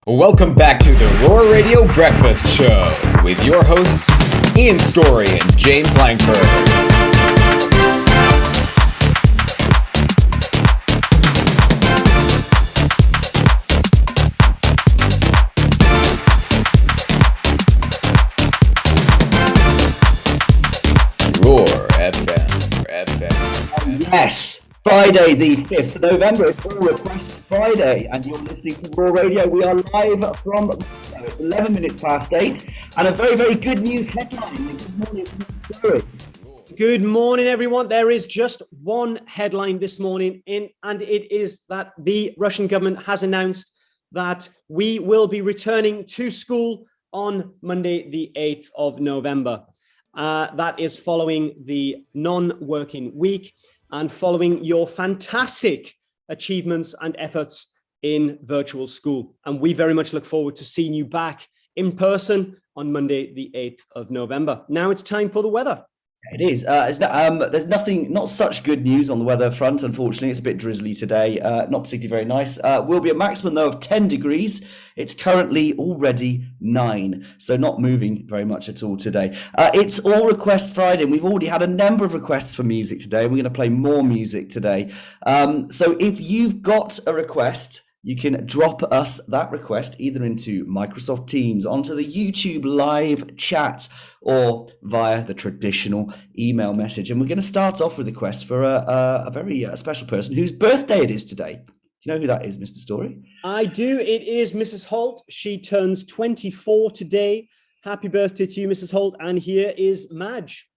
Welcome back to the Roar Radio Breakfast Show with your hosts, Ian Story and James Langford. Roar FM. Yes, Friday the 5th of November, it's All Request Friday, and you're listening to Raw Radio. We are live from, it's 11 minutes past 8, and a very, very good news headline. Good morning, Mr. Story. Good morning, everyone. There is just one headline this morning, and it is that the Russian government has announced that we will be returning to school on Monday, the 8th of November. That is following the non-working week and following your fantastic achievements and efforts in virtual school. And we very much look forward to seeing you back in person on Monday, the 8th of November. Now it's time for the weather. It is. There's not such good news on the weather front, unfortunately. It's a bit drizzly today, not particularly very nice. Will be a maximum, though, of 10 degrees. It's currently already 9, so not moving very much at all today. It's All Request Friday, and we've already had a number of requests for music today. We're going to play more music today. So if you've got a request, you can drop us that request either into Microsoft Teams, onto the YouTube live chat, or via the traditional email message. And we're going to start off with a request for a very special person whose birthday it is today. Do you know who that is, Mr. Story? I do. It is Mrs. Holt. She turns 24 today. Happy birthday to you, Mrs. Holt. And here is Madge.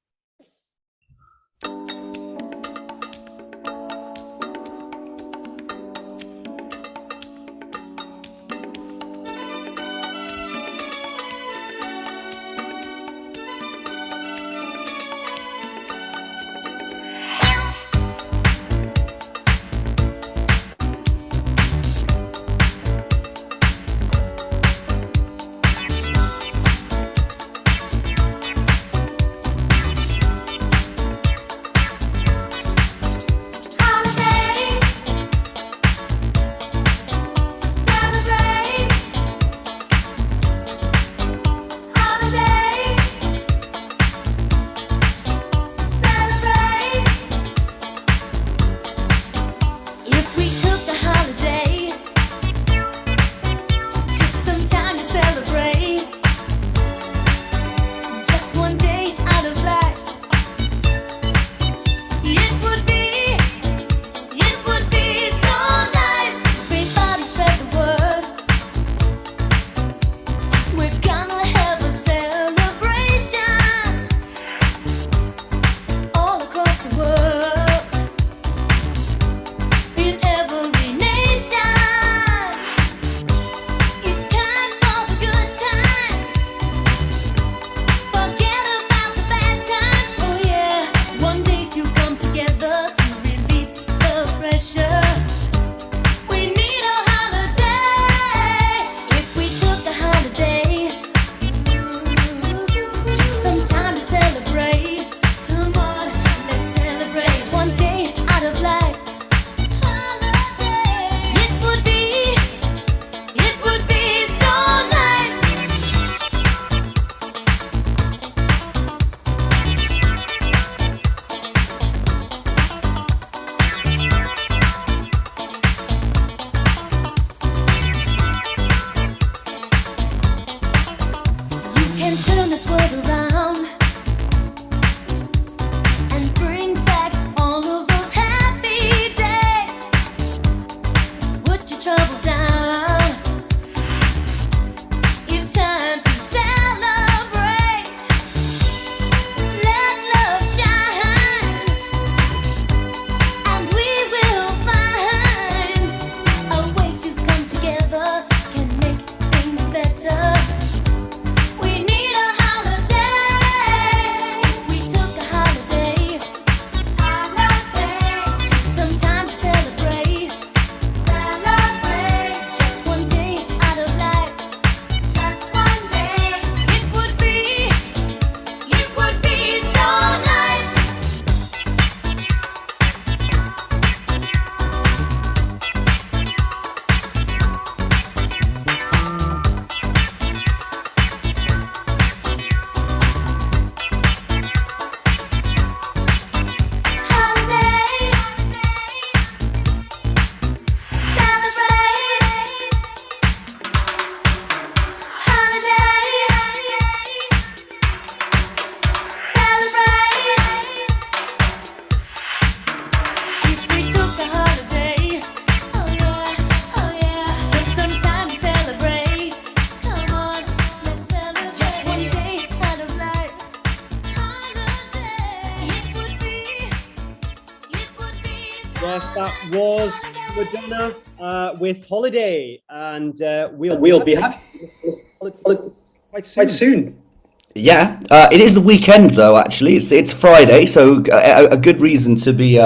Yes, that was Madonna with Holiday, and we'll be happy quite soon. Yeah, it is the weekend though. Actually, it's Friday, so a good reason to be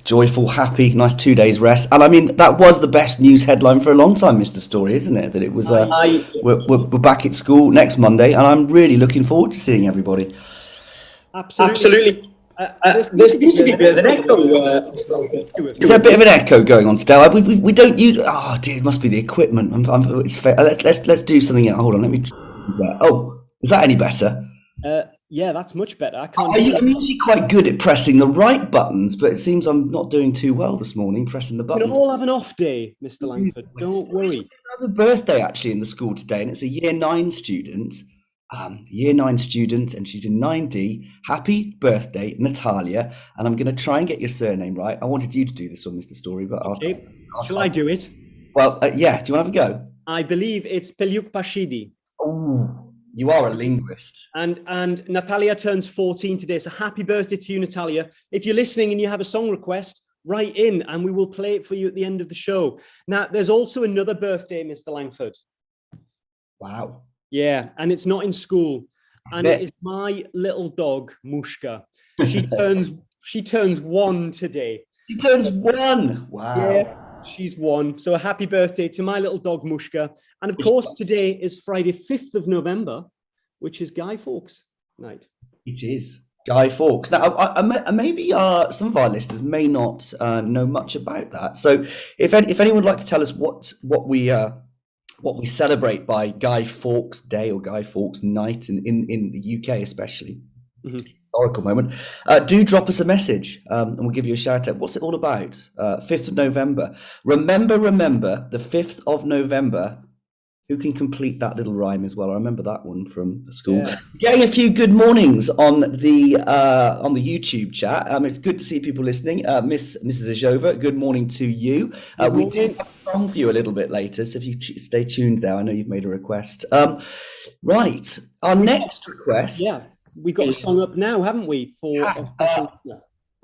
joyful, happy, nice 2 days rest. And I mean, that was the best news headline for a long time, Mr. Story, isn't it? That it was we're back at school next Monday, and I'm really looking forward to seeing everybody. Absolutely. There seems to be a bit of an echo. Is there a bit of an echo going on today? We don't use. Oh dear, it must be the equipment. Let's do something. Hold on, let me. Oh, is that any better? Yeah, that's much better. I'm usually quite good at pressing the right buttons, but it seems I'm not doing too well this morning pressing the We buttons. can all have an off day, Mr. Langford. Don't worry. Another birthday actually in the school today, and it's a year 9 student. Year 9 student, and she's in 9D. Happy birthday, Natalia! And I'm going to try and get your surname right. I wanted you to do this one, Mr. Story, but Shall I do it? Well, yeah. Do you want to have a go? I believe it's Peliuk Pashidi. Oh, you are a linguist. And Natalia turns 14 today. So happy birthday to you, Natalia. If you're listening and you have a song request, write in and we will play it for you at the end of the show. Now, there's also another birthday, Mr. Langford. Wow. Yeah, and it's not in school. And it is my little dog, Mushka. She turns 1 today. She turns 1. Wow. Yeah, she's 1. So a happy birthday to my little dog, Mushka. And of course, today is Friday, 5th of November, which is Guy Fawkes night. It is. Guy Fawkes. Now, maybe some of our listeners may not know much about that. So if anyone would like to tell us what we celebrate by Guy Fawkes Day or Guy Fawkes Night in the UK especially, historical moment, do drop us a message and we'll give you a shout out. What's it all about? 5th of November. Remember, the 5th of November. Who can complete that little rhyme as well? I remember that one from school. Yeah. Getting a few good mornings on the YouTube chat. It's good to see people listening. Mrs. Ajova, good morning to you. We do have a song for you a little bit later, so if you stay tuned there, I know you've made a request. Right, our next request. Yeah, we got a song up now, haven't we?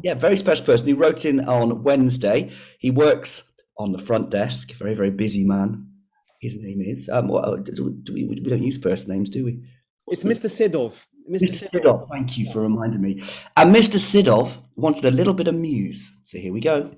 Yeah, very special person. He wrote in on Wednesday. He works on the front desk. Very, very busy man. His name is. We don't use first names, do we? It's Mr. Sidov. Mr. Sidov, thank you for reminding me. And Mr. Sidov wanted a little bit of Muse. So here we go.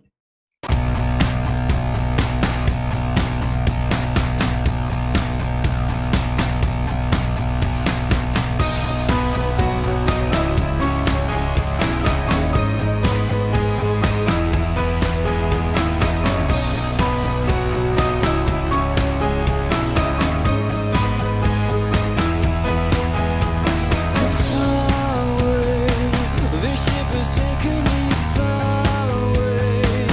This ship has taken me far away.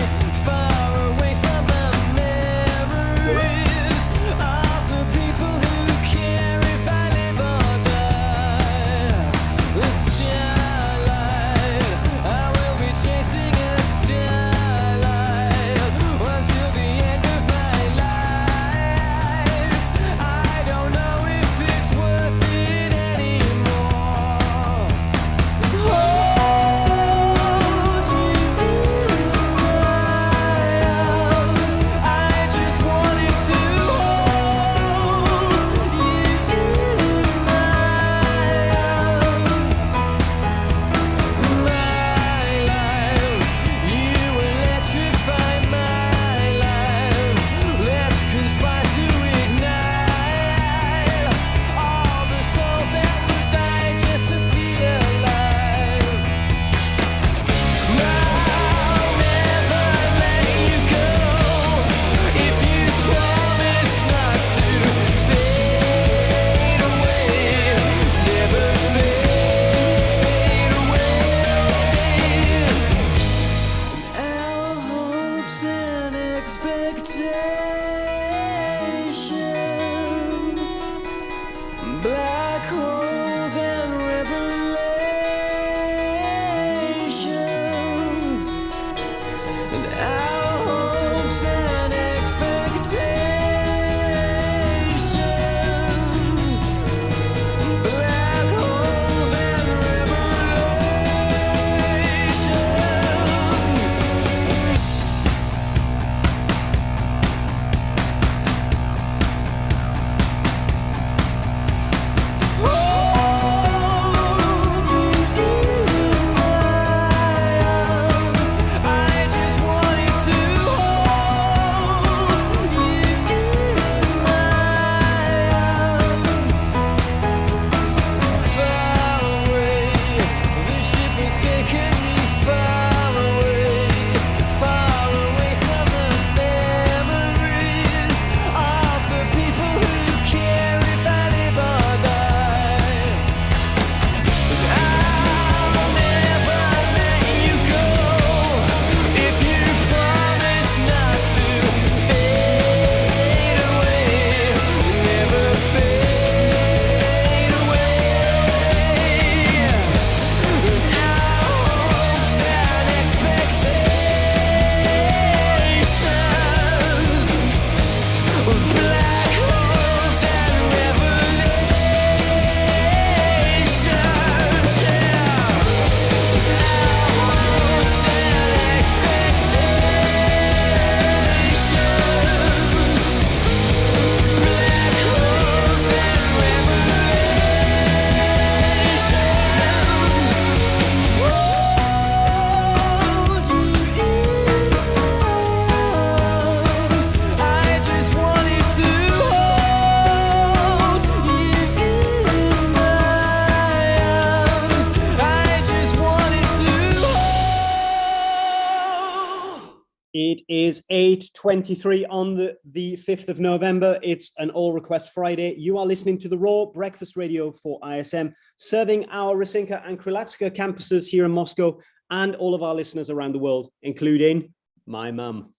It is 8:23 on the 5th of November. It's an All Request Friday. You are listening to the Raw Breakfast Radio for ISM, serving our Rysinka and Krylatska campuses here in Moscow and all of our listeners around the world, including my mum.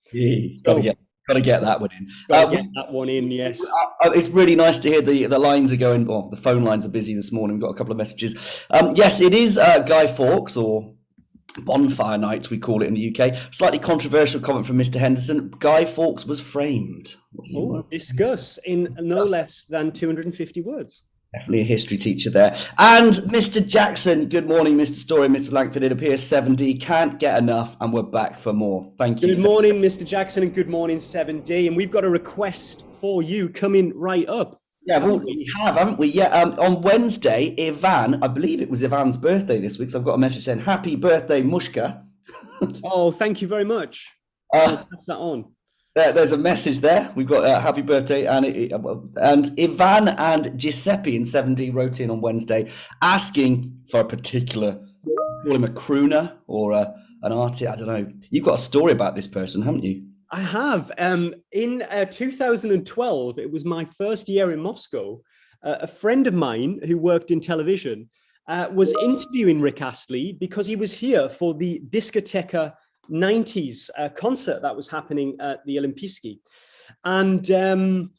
Got to get that one in. Get that one in, yes. It's really nice to hear the lines are going. Well, the phone lines are busy this morning. We've got a couple of messages. Yes, it is Guy Fawkes, or Bonfire Night, we call it in the UK. Slightly controversial comment from Mr. Henderson. Guy Fawkes was framed. Discuss in no less than 250 words. Definitely a history teacher there. And Mr. Jackson, good morning, Mr. Story, Mr. Langford. It appears 7D can't get enough, and we're back for more. Thank you. Good morning, Mr. Jackson, and good morning, 7D. And we've got a request for you coming right up. Yeah, well, we have, haven't we? Yeah, on Wednesday, Ivan, I believe it was Ivan's birthday this week, so I've got a message saying, happy birthday, Mushka. Oh, thank you very much. I'll pass that on. There's a message there. We've got happy birthday, and Ivan and Giuseppe in 7D wrote in on Wednesday asking for a particular, call him a crooner or an artist. I don't know. You've got a story about this person, haven't you? I have. In 2012, it was my first year in Moscow. A friend of mine who worked in television was interviewing Rick Astley because he was here for the Discoteca 90s concert that was happening at the Olimpiski. And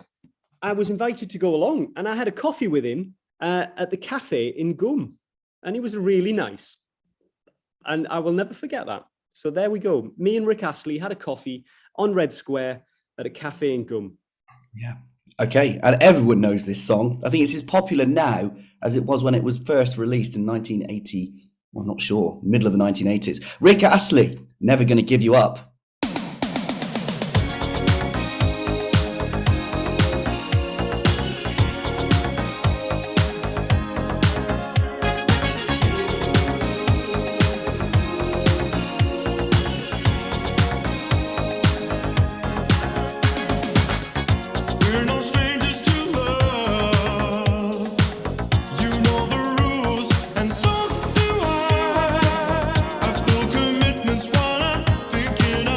I was invited to go along, and I had a coffee with him at the cafe in Gum, and he was really nice. And I will never forget that. So there we go. Me and Rick Astley had a coffee on Red Square at a cafe in Gum. Yeah. Okay. And everyone knows this song. I think it's as popular now as it was when it was first released in 1980. Well, not sure. Middle of the 1980s. Rick Astley, Never Gonna Give You Up. Commitments while I'm thinking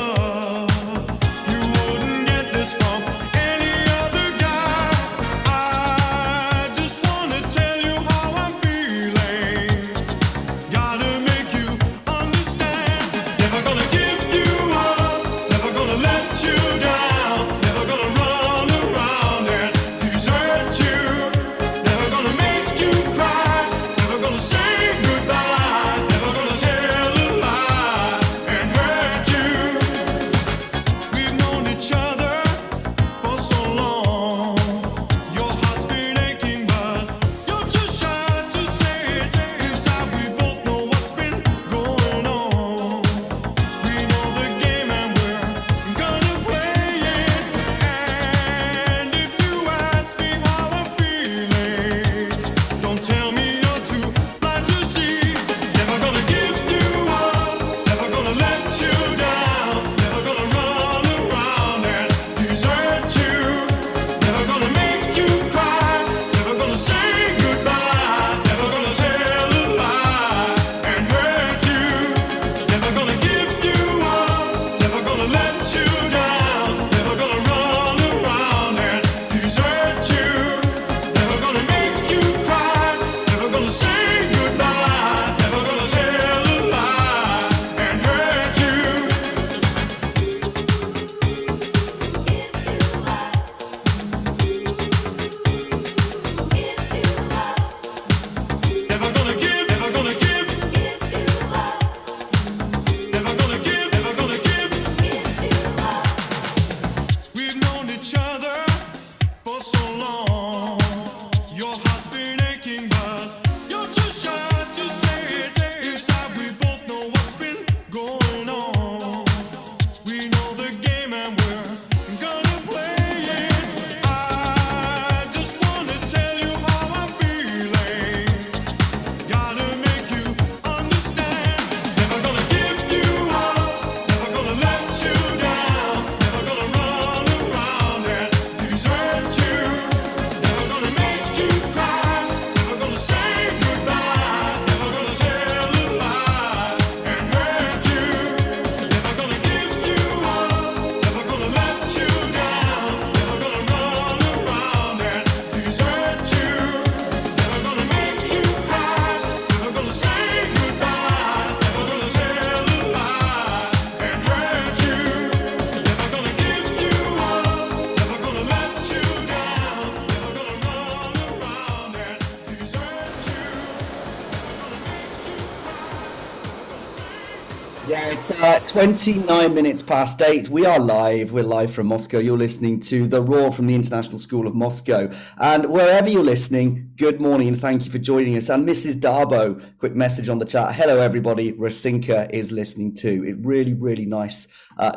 Yeah, it's 29 minutes past 8. We are live. We're live from Moscow. You're listening to The Roar from the International School of Moscow. And wherever you're listening, good morning and thank you for joining us. And Mrs. Darbo, quick message on the chat. Hello, everybody. Rasinka is listening too. It's really, really nice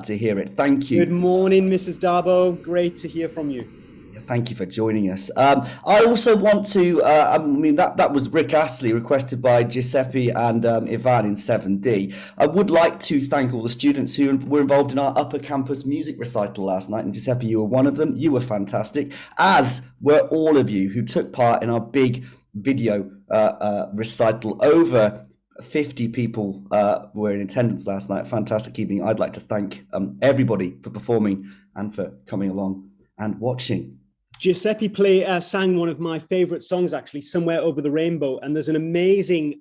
to hear it. Thank you. Good morning, Mrs. Darbo. Great to hear from you. Thank you for joining us. I also want to, that was Rick Astley requested by Giuseppe and Ivan in 7D. I would like to thank all the students who were involved in our upper campus music recital last night. And Giuseppe, you were one of them. You were fantastic, as were all of you who took part in our big video recital. Over 50 people were in attendance last night. Fantastic evening. I'd like to thank everybody for performing and for coming along and watching. Giuseppe sang one of my favorite songs, actually, Somewhere Over the Rainbow. And there's an amazing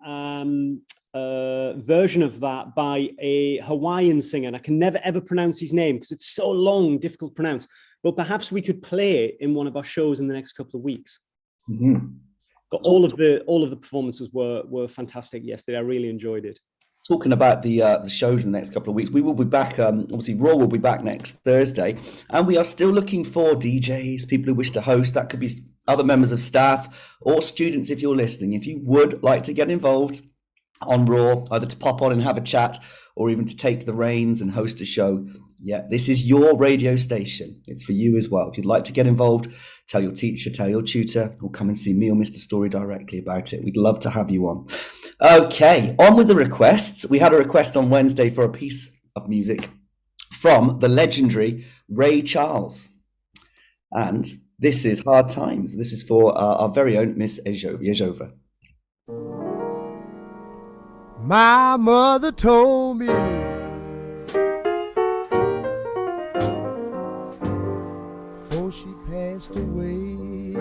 version of that by a Hawaiian singer. And I can never, ever pronounce his name because it's so long, difficult to pronounce. But perhaps we could play it in one of our shows in the next couple of weeks. Mm-hmm. But all of the performances were fantastic yesterday. I really enjoyed it. Talking about the shows in the next couple of weeks, we will be back. Obviously, Raw will be back next Thursday, and we are still looking for DJs, people who wish to host. That could be other members of staff or students. If you're listening, if you would like to get involved on Raw, either to pop on and have a chat, or even to take the reins and host a show, yeah, this is your radio station. It's for you as well. If you'd like to get involved, tell your teacher, tell your tutor, or come and see me or Mr. Story directly about it. We'd love to have you on. Okay, on with the requests. We had a request on Wednesday for a piece of music from the legendary Ray Charles. And this is Hard Times. This is for our very own Miss Yezhova. My mother told me before she passed away,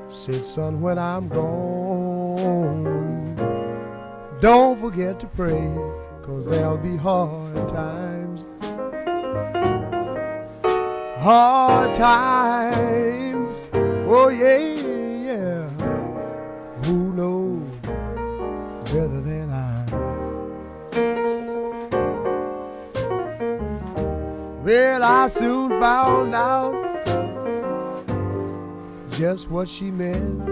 said, son, when I'm gone, don't forget to pray, 'cause there'll be hard times. Hard times, oh yeah, yeah. Who knows better than I? Well, I soon found out just what she meant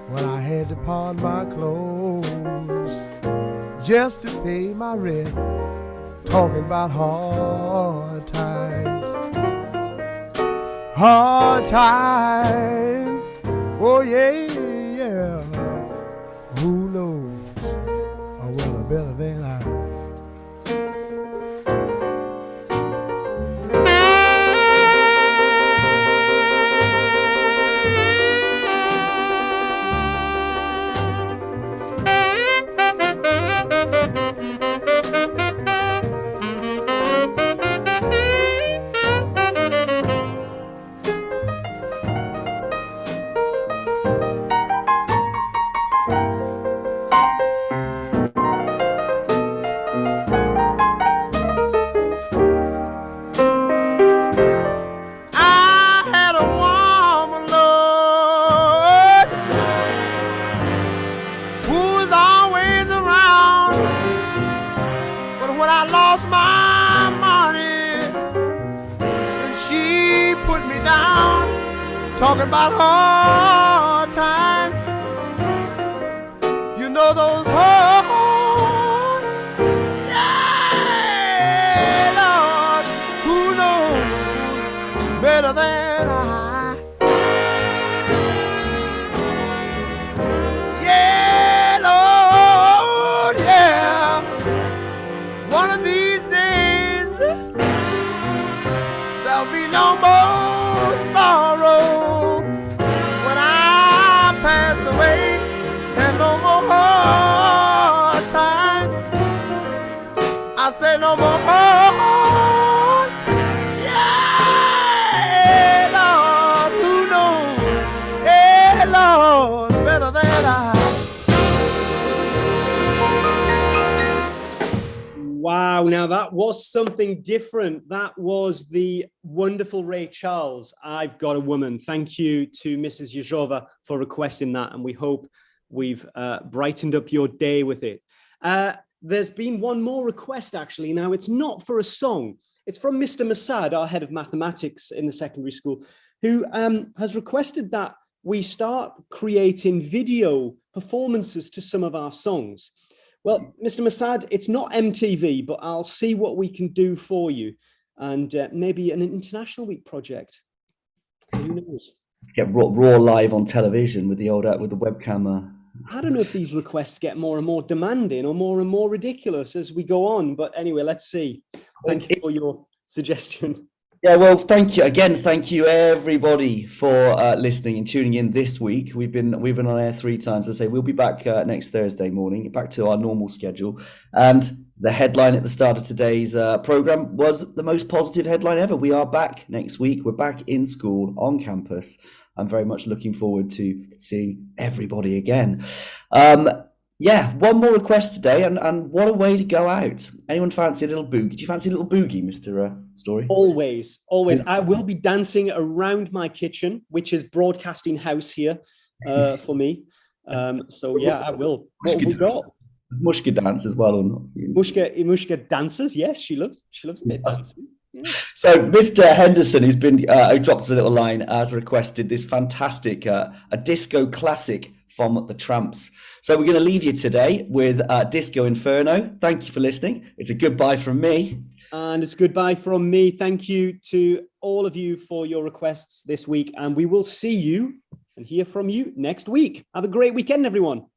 when I had to pawn my clothes just to pay my rent. Talking about hard times, hard times, oh yeah, yeah. Who knows a well better than I? Talking about hard times, you know those hard, yeah, Lord, who knows better than I? Yeah, Lord, yeah, one of these days there'll be no more sorrow. Pass away, and no more hard times. I say no more hard, yeah, Lord, who knows, yeah, Lord, better than I. Wow, now that was something different. That was the wonderful Ray Charles, I've Got a Woman. Thank you to Mrs. Yezhova for requesting that, and we hope we've brightened up your day with it. There's been one more request, actually. Now, it's not for a song. It's from Mr. Masad, our head of mathematics in the secondary school, who has requested that we start creating video performances to some of our songs. Well, Mr. Masad, it's not MTV, but I'll see what we can do for you. And maybe an International Week project. Who knows? Get raw live on television with the webcam. I don't know if these requests get more and more demanding or more and more ridiculous as we go on. But anyway, let's see. Thanks for your suggestion. Yeah, well, thank you again. Thank you everybody for listening and tuning in this week. We've been on air 3 times. As I say, we'll be back next Thursday morning, back to our normal schedule. And the headline at the start of today's program was the most positive headline ever. We are back next week. We're back in school on campus. I'm very much looking forward to seeing everybody again. Yeah, one more request today, and what a way to go out. Anyone fancy a little boogie? Do you fancy a little boogie, Mr. Story? Always. I will be dancing around my kitchen, which is broadcasting house here for me. So yeah, I will. What have we got? Does Mushka dance as well or not? Mushka dances. Yes, she loves a bit of dancing. Yeah. So Mr. Henderson, who's who dropped us a little line, has requested this fantastic a disco classic from the Tramps. So we're going to leave you today with Disco Inferno. Thank you for listening. It's a goodbye from me. And it's goodbye from me. Thank you to all of you for your requests this week. And we will see you and hear from you next week. Have a great weekend, everyone.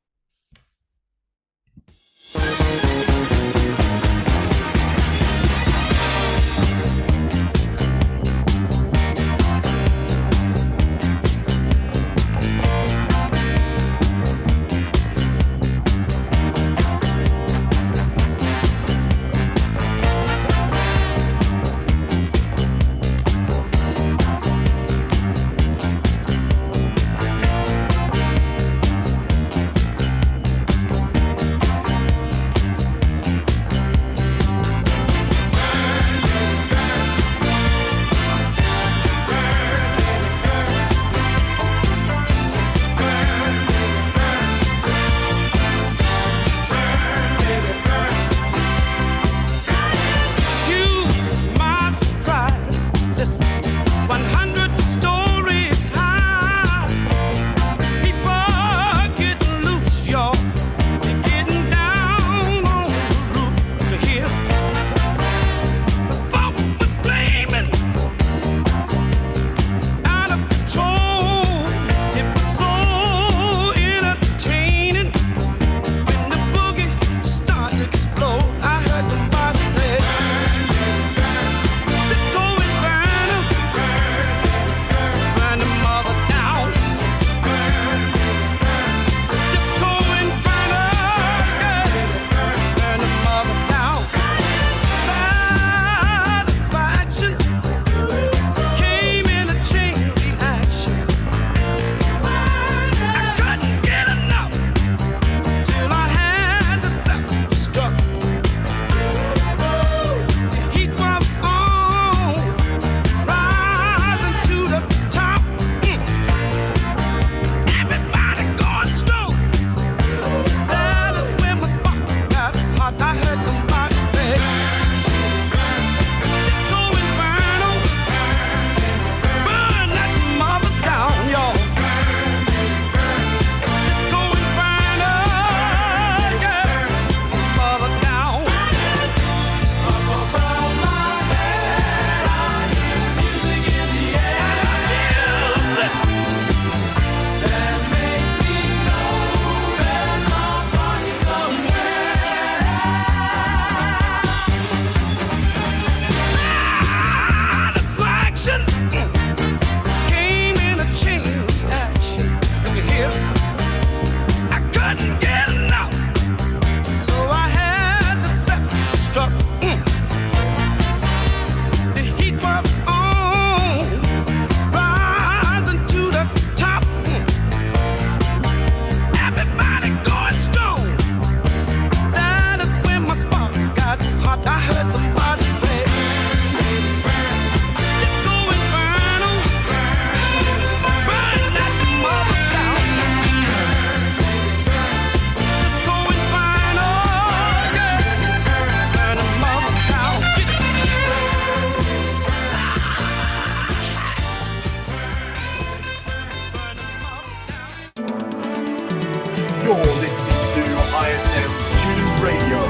listening to ISM Student Radio.